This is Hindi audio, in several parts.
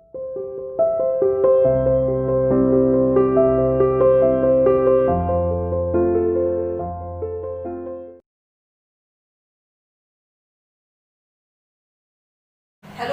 Hello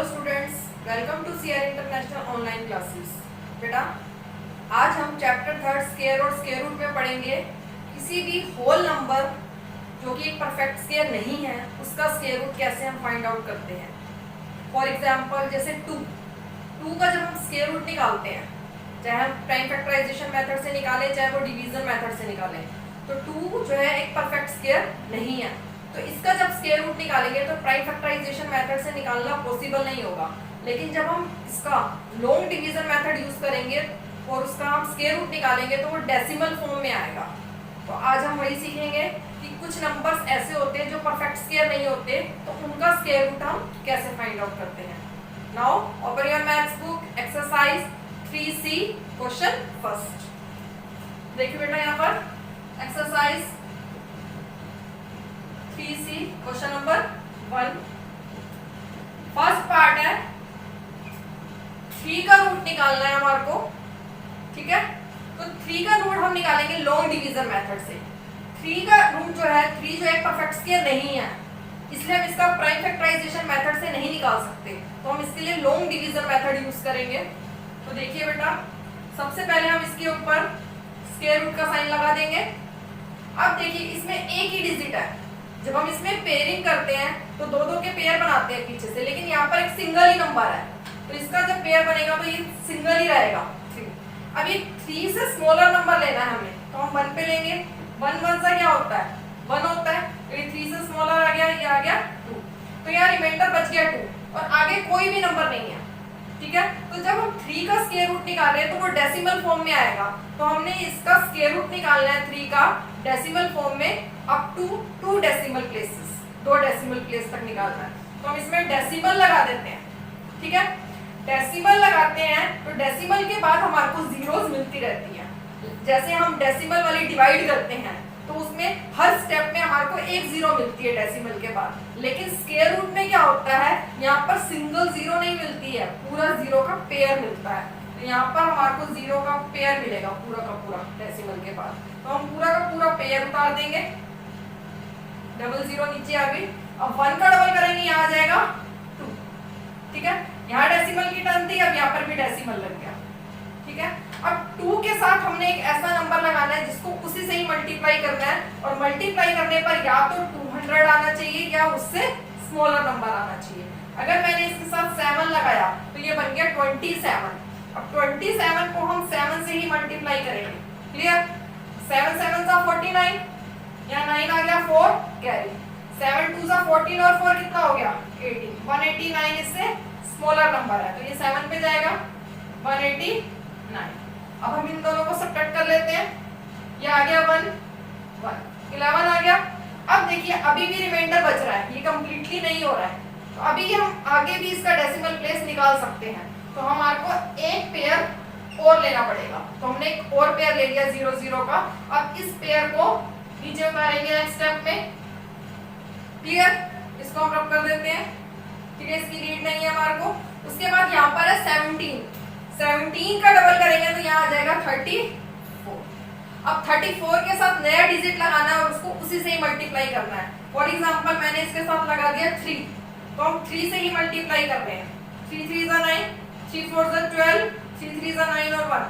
students, welcome to CR international online classes. बेटा, आज हम चैप्टर थर्ड स्क्वायर और स्क्वायर रूट में पढ़ेंगे किसी भी होल नंबर जो कि एक परफेक्ट स्क्वायर नहीं है उसका स्क्वायर रूट कैसे हम फाइंड आउट करते हैं। फॉर एग्जांपल जैसे टू का जब हम स्क्वायर रूट निकालते हैं, चाहे हम प्राइम फैक्टराइजेशन मेथड से निकालें चाहे वो डिवीजन मेथड से निकालें, तो टू जो है एक परफेक्ट स्क्वायर नहीं है। तो इसका जब स्क्वायर रूट निकालेंगे तो प्राइम फैक्टराइजेशन मेथड से निकालना पॉसिबल नहीं होगा, लेकिन जब हम इसका लॉन्ग डिवीजन मेथड यूज करेंगे और उसका हम स्क्वायर रूट निकालेंगे तो वो डेसिमल फॉर्म में आएगा। तो आज हम वही सीखेंगे कि कुछ नंबर्स ऐसे होते हैं जो परफेक्ट स्क्वायर नहीं होते, तो उनका स्क्वायर रूट हम कैसे फाइंड आउट करते हैं। Now open your maths book, exercise 3C, question first. देखिए बेटा, यहाँ पर exercise 3C question number 1। First part है 3 का रूट निकालना है हमारे को, ठीक है। तो 3 का रूट हम निकालेंगे लॉन्ग डिवीजन मेथड से। 3 का रूट जो है 3 जो एक परफेक्ट स्क्वायर नहीं है, इसलिए हम इसका प्राइम फैक्टराइजेशन मेथड से नहीं निकाल सकते, तो हम इसके लिए लॉन्ग डिवीजन मेथड यूज करेंगे। तो देखिए बेटा, सबसे पहले हम इसके ऊपर स्क्वायर रूट का साइन लगा देंगे। अब देखिए इसमें एक ही डिजिट है, जब हम इसमें पेयरिंग करते हैं तो दो के पेयर बनाते हैं पीछे से, लेकिन यहाँ पर एक सिंगल ही नंबर है, तो इसका जब पेयर बनेगा तो ये सिंगल ही रहेगा 3। अब ये 3 से स्मॉलर नंबर लेना है हमें, तो हम 1 पे लेंगे। 1 सा क्या होता है, 1 होता है, तो ये 3 से स्मॉलर आ गया, ये आ गया 2, तो यहाँ रिमाइंडर बच गया 2 और आगे कोई भी नंबर नहीं है, ठीक है। तो जब हम 3 का स्क्वायर रूट निकाल रहे हैं तो वो डेसिमल फॉर्म में आएगा, तो हमने इसका स्क्वायर रूट निकालना है 3 का डेसिमल फॉर्म में up to 2 decimal places, 2 decimal place तक निकालना है। तो हम इसमें डेसिमल लगा देते हैं, ठीक है। डेसिमल लगाते हैं तो डेसिमल के बाद हमारे को जीरोस मिलती रहती है। जैसे हम डेसिमल वाली डिवाइड करते हैं तो उसमें हर स्टेप में हमारे को एक जीरो मिलती है डेसिमल के बाद, लेकिन स्क्वायर रूट में क्या होता है, यहाँ पर सिंगल जीरो नहीं मिलती है, पूरा जीरो का पेयर मिलता है। तो यहाँ पर हमारे को जीरो का पेयर मिलेगा पूरा का पूरा डेसिमल के बाद, तो हम पूरा का पूरा पेयर उतार देंगे। डबल जीरो नीचे आ गई। अब 1 का डबल करेंगे, यहाँ आ जाएगा 2, ठीक है। यहाँ डेसिमल की टर्न थी, अब यहाँ पर भी डेसिमल लग गया, ठीक है। अब 2 के साथ हमने एक ऐसा नंबर लगाना है जिसको उसी से ही मल्टीप्लाई करना है, और मल्टीप्लाई करने पर या तो 200 आना चाहिए या उससे स्मॉलर नंबर आना चाहिए। अगर मैंने इसके साथ 7 लगाया तो ये बन गया 27। अब 27 को हम 7 से ही मल्टीप्लाई करेंगे, क्लियर। 7 7 सा 49, यहाँ 9 आ गया, 4 कैरी, 7 2 सा 14 और 4 कितना हो गया 18, 189 इससे स्मॉलर नंबर है, तो ये 7 पे जाएगा 189। अब हम इन दोनों को सब्ट्रैक्ट कर लेते हैं, ये आ गया 1 1 11 आ गया। अब देखिए अभी भी रिमाइंडर बच रहा है, ये कंप्लीटली नहीं हो रहा है, तो अभी हम आगे भी इसका डेसिमल प्लेस निकाल सकते हैं। तो हमारे को एक पेयर और लेना पड़ेगा, तो हमने एक और पेयर ले लिया 0 0 का। अब इस पेयर को नीचे उतारेंगे नेक्स्ट स्टेप में, क्लियर। इसको हम रब कर देते हैं, ठीक है, इसकी रीड नहीं है हमारे को। उसके बाद यहाँ पर है 17 का डबल करेंगे तो यहाँ आ जाएगा 34। अब 34 के साथ नया डिजिट लगाना है और उसको उसी से ही मल्टीप्लाई करना है। फॉर एग्जांपल मैंने इसके साथ लगा दिया 3, तो हम 3 से ही मल्टीप्लाई कर रहे हैं। 3 3 सा 9, 3 4 सा 12, 3 3 सा 9 और 1,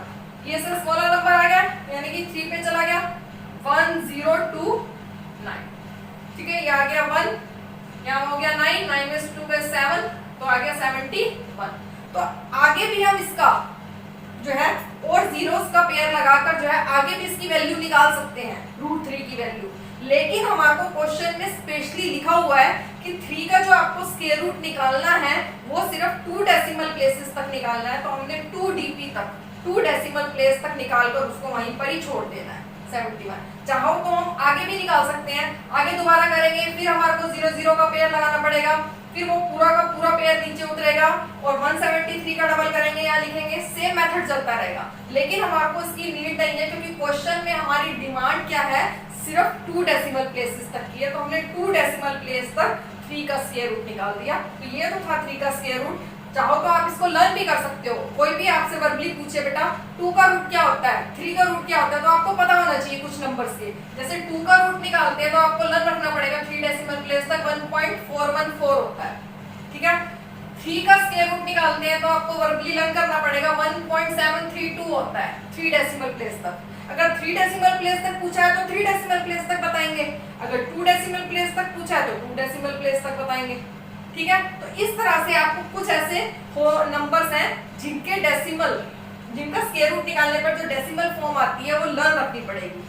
ये सर स्मॉलर नंबर आ गया, यानी कि 3 पे चला गया 1029, ठीक है। ये आ गया 1, यहाँ हो गया 9, 9 में 2 का 7, तो आ गया 71। तो आगे भी हम इसका जो है और जीरोस का पेयर लगाकर जो है आगे भी इसकी वैल्यू निकाल सकते हैं, √3 की वैल्यू। लेकिन हमारे को क्वेश्चन में स्पेशली लिखा हुआ है कि 3 का जो आपको स्क्वायर रूट निकालना है वो सिर्फ 2 डेसिमल प्लेसेस तक निकालना है, तो हमने 2 DP तक 2 डेसिमल प्लेस तक निकालकर उसको वहीं पर ही छोड़ देना है 71। चाहो तो हम आगे भी निकाल सकते हैं, आगे दोबारा करेंगे फिर हमारे को 0 0 का पेयर लगाना पड़ेगा, फिर वो पूरा का पूरा पेयर नीचे उतरेगा और 173 का डबल करेंगे, यहाँ लिखेंगे, सेम मेथड चलता रहेगा। लेकिन हमारे को इसकी नीड नहीं है क्योंकि क्वेश्चन में हमारी डिमांड क्या है, सिर्फ 2 डेसिमल प्लेसेस तक की है, तो हमने 2 डेसिमल प्लेस तक 3 का स्क्वायर रूट निकाल दिया। तो ये तो था 3 का स्क्वायर रूट। चाहो तो आप इसको लर्न भी कर सकते हो। कोई भी आपसे वर्बली पूछे बेटा 2 का रूट क्या होता है, 3 का रूट क्या होता है, तो आपको पता होना चाहिए कुछ नंबर्स के। जैसे 2 का रूट निकालते हैं तो आपको लर्न रखना पड़ेगा 3 डेसिमल प्लेस तक 1.414 होता है, ठीक है। 3 का स्क्वायर रूट निकालते हैं तो आपको वर्बली लर्न करना पड़ेगा 1.732 होता है 3 डेसिमल प्लेस तक। अगर 3 डेसिमल प्लेस तक पूछा है तो 3 डेसिमल प्लेस तक बताएंगे, अगर 2 डेसिमल प्लेस तक पूछा है तो 2 डेसिमल प्लेस तक बताएंगे, ठीक है। तो इस तरह से आपको कुछ ऐसे नंबर्स हैं जिनके डेसिमल, जिनका स्क्वायर रूट निकालने पर जो डेसिमल फॉर्म आती है वो लर्न रखनी पड़ेगी,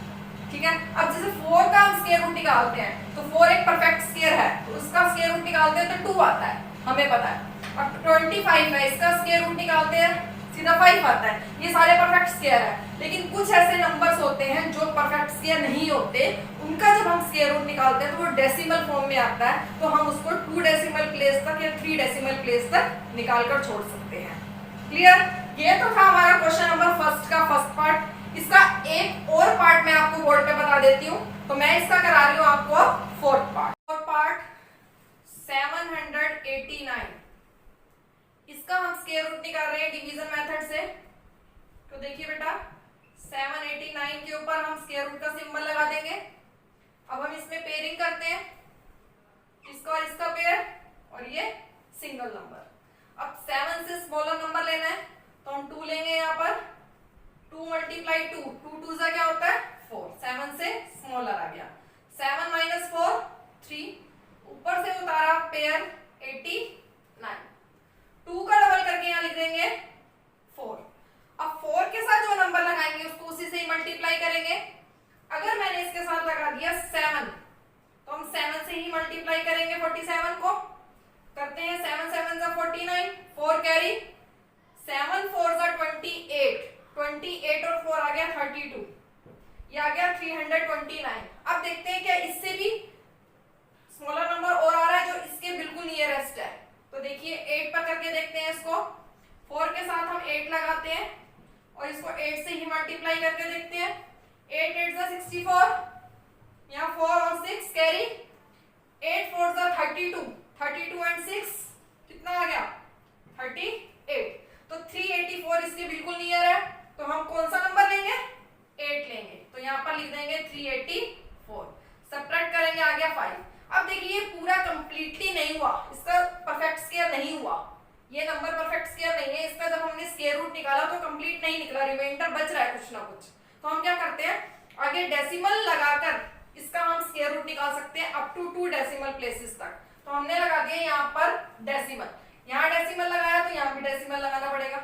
ठीक है। अब जैसे 4 का हम स्क्वायर रूट निकालते हैं तो 4 एक परफेक्ट स्क्वायर है तो उसका स्क्वायर रूट निकालते हैं तो 2 आता है, हमें पता है। अब 25 है, इसका स्क्वायर रूट निकालते हैं सीधा 5 आता है। ये सारे परफेक्ट स्क्वायर है, लेकिन कुछ ऐसे नंबर्स होते हैं जो परफेक्ट स्क्वायर नहीं होते, उनका जब हम स्क्वायर रूट निकालते हैं तो वो डेसिमल फॉर्म में आता है, तो हम उसको 2 डेसिमल प्लेस तक या 3 डेसिमल प्लेस तक निकाल कर छोड़ सकते हैं। क्लियर? ये तो था हमारा क्वेश्चन नंबर फर्स्ट का फर्स्ट पार्ट। इसका एक और पार्ट मैं आपको बोर्ड पे बता देती हूँ, तो मैं इसका करा रही हूँ आपको फोर्थ पार्ट। फोर्थ पार्ट 789, इसका हम स्क्वायर रूट निकाल रहे हैं डिवीजन मेथड से। तो देखिए बेटा 789 के ऊपर हम स्क्वायर रूट का सिंबल लगा देंगे। अब हम इसमें पेयरिंग करते हैं, इसका और इसका पेयर और ये सिंगल नंबर। अब 7 से स्मॉलर नंबर लेना है तो हम 2 लेंगे यहाँ पर, 2 मल्टीप्लाई 2, 2 2 क्या होता है 4, 7 से स्मॉलर आ गया। 7 माइनस 4 3, ऊपर से उतारा पेयर 89, 2 का डबल करके यहाँ लिख देंगे 4। अब 4 के साथ जो नंबर लगाएंगे उसको उसी से ही मल्टीप्लाई करेंगे। अगर मैंने इसके साथ लगा दिया 7 तो हम 7 से ही मल्टीप्लाई करेंगे 47 को। करते हैं 7 7 जा 49, 4 कैरी, 7 4 जा 28, 28 और 4 आ गया 32, ये आ गया 329। अब देखते हैं क्या इससे भी स्मॉलर नंबर और आ रहा है जो इसके बिल्कुल नियरेस्ट है। तो देखिए 8 पर करके देखते हैं इसको, 4 के साथ हम 8 लगाते हैं और इसको 8 से ही मल्टीप्लाई करके देखते हैं। 8 8 जा 64, यहाँ 4 और 6 कैरी, 8 4 जा 32, 32 एंड 6 कितना आ गया 38। तो 384 इसके बिल्कुल नियर है, तो हम कौन सा नंबर लेंगे 8 लेंगे। तो यहाँ पर लिख देंगे 384, सब्ट्रैक्ट करेंगे आ गया 5। अब देखिए ये पूरा कंप्लीटली नहीं हुआ, इसका परफेक्ट स्क्वायर नहीं हुआ, ये नंबर परफेक्ट स्क्वायर नहीं है। इसका जब हमने स्क्वायर रूट निकाला तो कंप्लीट नहीं निकला, रिमाइंडर बच रहा है कुछ ना कुछ। तो हम क्या करते हैं आगे डेसिमल लगाकर इसका हम स्क्वायर रूट निकाल सकते हैं अप टू 2 डेसिमल प्लेसेस तक। तो हमने लगा दिया यहाँ पर डेसिमल, यहाँ डेसिमल लगाया तो यहाँ भी डेसिमल लगाना पड़ेगा।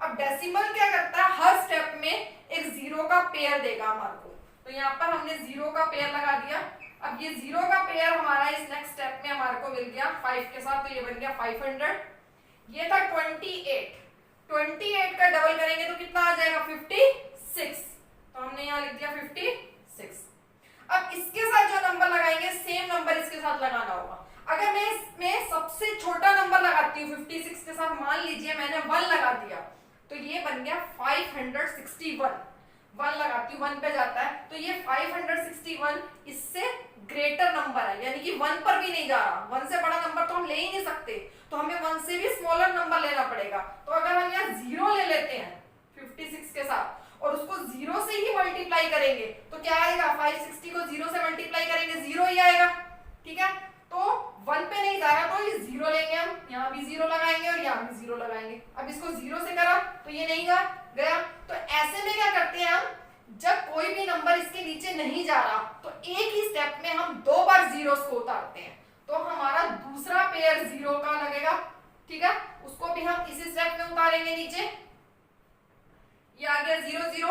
अब डेसिमल क्या करता है हर स्टेप में एक 0 का पेयर देगा हमारे को, तो यहाँ पर हमने 0 का पेयर लगा दिया। अब ये 0 का पेयर हमारा इस नेक्स्ट स्टेप में हमारे को मिल गया 5 के साथ, तो ये बन गया 500। ये था 28, 28 का डबल करेंगे तो कितना आ जाएगा 56, तो हमने यहाँ लिख दिया 56। अब इसके साथ जो नंबर लगाएंगे सेम नंबर इसके साथ लगाना होगा। अगर मैं इसमें सबसे छोटा नंबर लगाती हूँ 56 के साथ, मान लीजिए मैंने 1 लगा दिया, तो ये बन गया 561। 1 लगाती हूँ 1 पे जाता है, तो ये 561 इससे ग्रेटर नंबर है, यानी कि 1 पर भी नहीं जा रहा। 1 से बड़ा नंबर तो हम ले ही नहीं सकते, तो हमें 1 से भी स्मॉलर नंबर लेना पड़ेगा। तो अगर हम यहाँ 0 ले लेते हैं 56 के साथ और उसको 0 से ही मल्टीप्लाई करेंगे तो क्या आएगा, 560 को 0 से मल्टीप्लाई करेंगे 0 ही आएगा, ठीक है। तो 1 पे नहीं जाएगा तो ये 0 लेंगे हम, यहाँ भी 0 लगाएंगे और यहाँ भी 0 लगाएंगे। अब इसको 0 से करा तो ये नहीं गया। तो ऐसे में क्या करते हैं हम, जब कोई भी नंबर इसके नीचे नहीं जा रहा तो एक ही स्टेप में हम 2 बार 0 को उतारते हैं, तो हमारा दूसरा पेयर 0 का लगेगा, ठीक है। उसको भी हम इसी स्टेप में उतारेंगे नीचे, ये आ गया 0 0।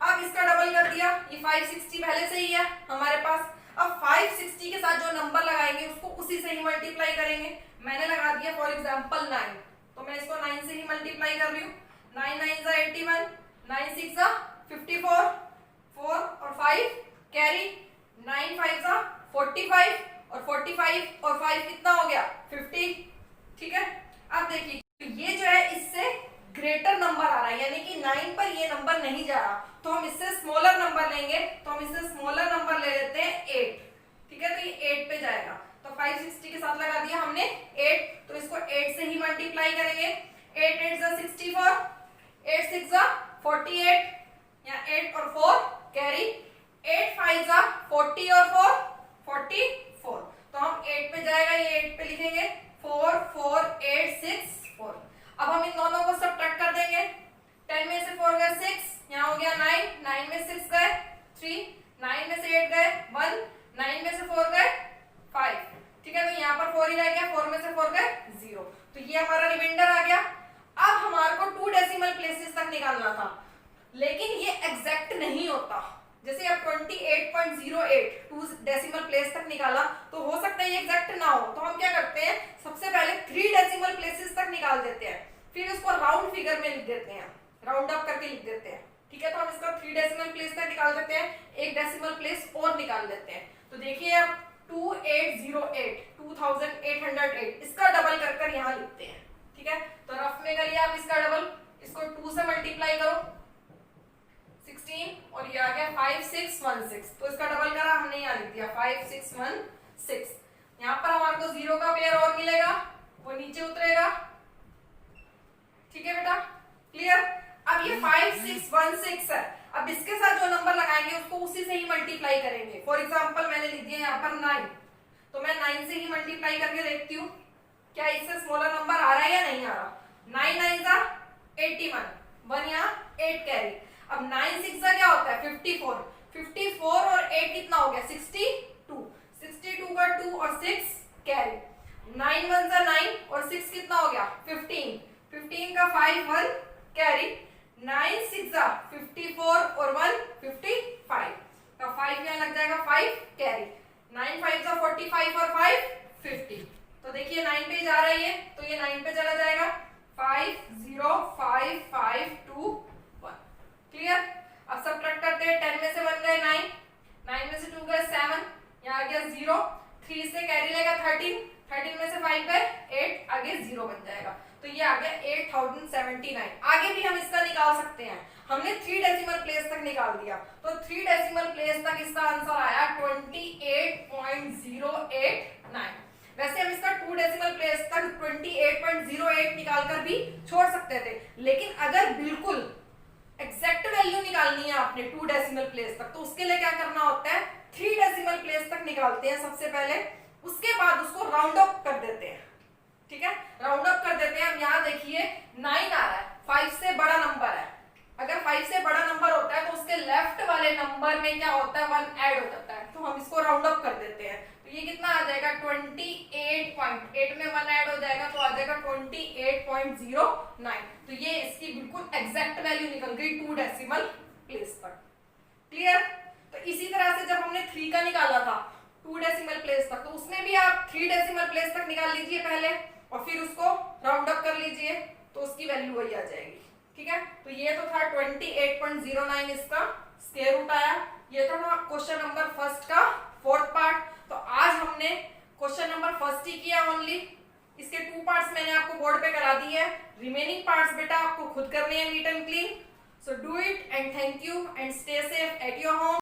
अब इसका डबल कर दिया, ये 560 पहले से ही है हमारे पास। अब 560 के साथ जो नंबर लगाएंगे उसको उसी से ही मल्टीप्लाई करेंगे। मैंने लगा दिया फॉर एग्जांपल 9, तो मैं इसको 9 से ही मल्टीप्लाई कर रही हूँ। 9 9 जा 81, 9 6 जा 54, 4 और 5 कैरी, 9 5 जा 45 और 45 और 5 कितना हो गया 50, ठीक है। अब देखिए ये जो है इससे ग्रेटर नंबर आ रहा है, यानी कि 9 पर ये नंबर नहीं जा रहा, तो हम इससे स्मॉलर नंबर लेंगे। तो हम इससे स्मॉलर नंबर ले लेते हैं 8, ठीक है। तो ये 8 पे जाएगा, तो 560 के साथ लगा दिया हमने 8, तो इसको 8 से ही मल्टीप्लाई करेंगे। 8 8 जा 64, 8 6 जा 48, या 8 और 4 कैरी, 8 5 जा 40 और 4 44। तो हम 8 पे जाएगा, ये 8 पे लिखेंगे 4 4 8 6 4। अब हम इन दोनों को सब्ट्रैक्ट कर देंगे। 10 में से 4 गए 6, यहाँ हो गया 9, 9 में 6 गए 3, 9 में से 8 गए 1, 9 में से 4 गए 5। ठीक है, तो यहाँ पर 4 ही रह गया, 4 में से 4 गए 0। तो ये हमारा रिमाइंडर आ गया। अब हमारे को 2 डेसिमल प्लेसेस तक निकालना था, लेकिन ये एग्जैक्ट नहीं होता। जैसे अब 28.08 2 डेसिमल प्लेस तक निकाला, तो हो सकता है ये एग्जैक्ट ना हो, तो हम क्या करते हैं, सबसे पहले 3 डेसिमल प्लेसेस तक निकाल देते हैं, फिर उसको राउंड फिगर में लिख देते हैं, राउंड अप करके लिख देते हैं। ठीक है, तो हम इसका 3 डेसिमल प्लेस तक निकाल देते हैं, एक डेसिमल प्लेस और निकाल लेते हैं। तो देखिए अब 2808 2808 इसका डबल कर कर यहाँ लिखते हैं। ठीक है, तो रफ में करिए आप इसका डबल, इसको 2 से मल्टीप्लाई करो 16 और ये आ गया 5616। तो इसका डबल करा हमने, यहाँ लिख दिया 5616। यहाँ पर हमारे को 0 का पेयर और मिलेगा, वो नीचे उतरेगा। ठीक है बेटा, क्लियर। अब ये 5616 है, अब इसके साथ जो नंबर लगाएंगे उसको उसी से ही मल्टीप्लाई करेंगे। फॉर एग्जांपल मैंने लिख दिया यहाँ पर 9, तो मैं 9 से ही मल्टीप्लाई करके देखती हूँ क्या इससे स्मॉलर नंबर आ रहा है या नहीं आ रहा। 9 9 जा 81, 1 यहाँ 8 कैरी। अब 9 6 जा क्या होता है 54, 54 और 8 कितना हो गया 62, 62 का 2 और 6 कैरी। 9 1 जा 9 और 6 कितना हो गया 15, 15 का 5 1 कैरी। 9 6 जा 54 और 1 55 का 5 यहाँ लग जाएगा 5 कैरी। 9 5 जा 45 और 5 50। तो देखिए 9 पे जा रही है, तो ये 9 पे चला जाएगा 5 0 5 5 2 1। क्लियर। अब सब्ट्रैक्ट करते हैं, 10 में से 1 गए 9, 9 में से 2 गए 7, यहाँ आ गया 0, 3 से कैरी लेगा 13, 13 में से 5 गए 8, आगे 0 बन जाएगा। तो ये आ गया 8079। आगे भी हम इसका निकाल सकते हैं, हमने 3 डेसिमल प्लेस तक निकाल दिया, तो 3 डेसिमल प्लेस तक इसका आंसर आया 28.089। वैसे हम इसका 2 डेसिमल प्लेस तक 28.08 निकाल कर भी छोड़ सकते थे, लेकिन अगर बिल्कुल एग्जैक्ट वैल्यू निकालनी है आपने 2 डेसिमल प्लेस तक, तो उसके लिए क्या करना होता है 3 डेसिमल प्लेस तक निकालते हैं सबसे पहले, उसके बाद उसको राउंड अप कर देते हैं। ठीक है, राउंड अप कर देते हैं। अब यहाँ देखिए 9 आ रहा है, 5 से बड़ा नंबर है, अगर 5 से बड़ा नंबर होता है तो उसके लेफ्ट वाले नंबर में क्या होता है 1 ऐड हो जाता है, तो हम इसको राउंड अप कर देते हैं। तो ये कितना आ जाएगा 28.8 में 1 ऐड हो जाएगा, तो आ जाएगा 28.09। तो ये इसकी बिल्कुल एग्जैक्ट वैल्यू निकल गई 2 डेसिमल प्लेस तक। क्लियर। तो इसी तरह से जब हमने 3 का निकाला था 2 डेसिमल प्लेस तक, तो उसमें भी आप 3 डेसिमल प्लेस तक निकाल लीजिए पहले, और फिर उसको राउंड अप कर लीजिए, तो उसकी वैल्यू वही आ जाएगी। ठीक है, तो ये तो था 28.09 इसका स्क्वायर रूट आया। ये तो था क्वेश्चन नंबर फर्स्ट का 4th पार्ट। तो आज हमने क्वेश्चन नंबर फर्स्ट ही किया ओनली, इसके 2 पार्ट्स मैंने आपको बोर्ड पे करा दिए हैं, रिमेनिंग पार्ट्स बेटा आपको खुद करने हैं neat and clean. So do it and thank you and stay safe at your home.